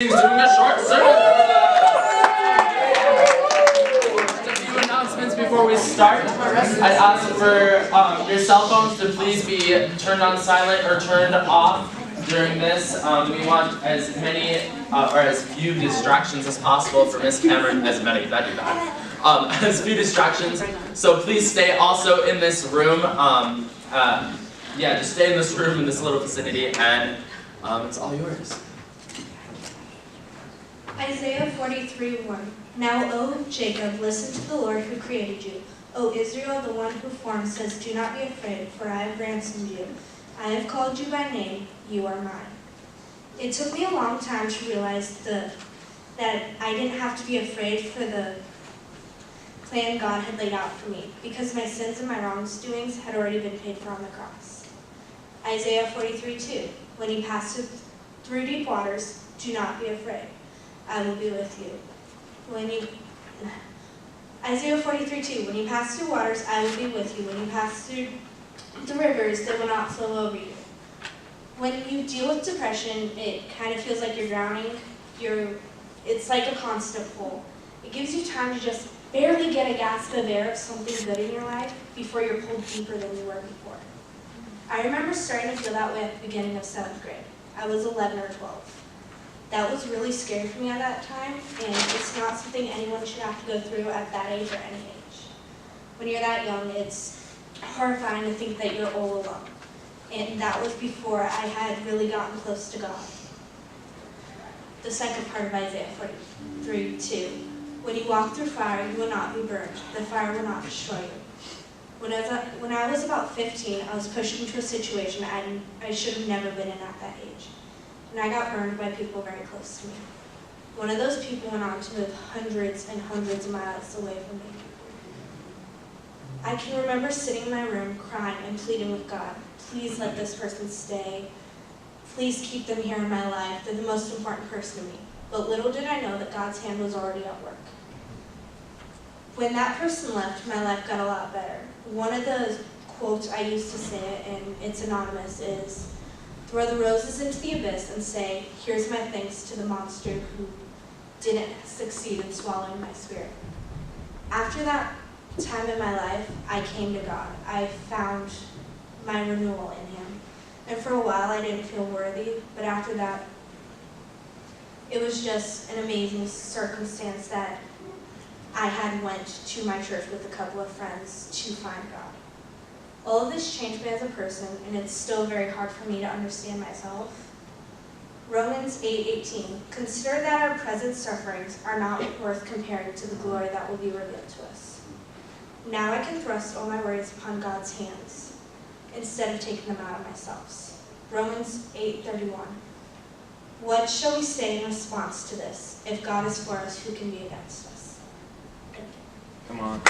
He's doing a short sermon. Just a few announcements before we start. I'd ask for your cell phones to please be turned on silent or turned off during this. We want as many or as few distractions as possible for Miss Cameron. As many, that'd be bad. As few distractions. So please stay also in this room. Yeah, just stay in this room in this little vicinity, and it's all yours. Isaiah 43:1. Now, O Jacob, listen to the Lord who created you. O Israel, the one who formed, says, do not be afraid, for I have ransomed you. I have called you by name, you are mine. It took me a long time to realize that I didn't have to be afraid for the plan God had laid out for me, because my sins and my wrongdoings had already been paid for on the cross. Isaiah 43:2. When you pass through deep waters, do not be afraid. I will be with you. Isaiah 43:2. When you pass through waters, I will be with you. When you pass through the rivers, they will not flow over you. When you deal with depression, it kind of feels like you're drowning. It's like a constant pull. It gives you time to just barely get a gasp of air of something good in your life before you're pulled deeper than you were before. I remember starting to feel that way at the beginning of 7th grade. I was 11 or 12. That was really scary for me at that time, and it's not something anyone should have to go through at that age or any age. When you're that young, it's horrifying to think that you're all alone. And that was before I had really gotten close to God. The second part of Isaiah 43:2. When you walk through fire, you will not be burned. The fire will not destroy you. When I was about 15, I was pushed into a situation I should have never been in at that age. And I got burned by people very close to me. One of those people went on to live hundreds and hundreds of miles away from me. I can remember sitting in my room crying and pleading with God, please let this person stay. Please keep them here in my life. They're the most important person to me. But little did I know that God's hand was already at work. When that person left, my life got a lot better. One of the quotes I used to say, and it's anonymous, is, throw the roses into the abyss and say, here's my thanks to the monster who didn't succeed in swallowing my spirit. After that time in my life, I came to God. I found my renewal in Him. And for a while, I didn't feel worthy, but after that, it was just an amazing circumstance that I had went to my church with a couple of friends to find God. All of this changed me as a person, and it's still very hard for me to understand myself. Romans 8:18. Consider that our present sufferings are not worth comparing to the glory that will be revealed to us. Now I can thrust all my worries upon God's hands, instead of taking them out of myself. Romans 8:31. What shall we say in response to this? If God is for us, who can be against us? Come on.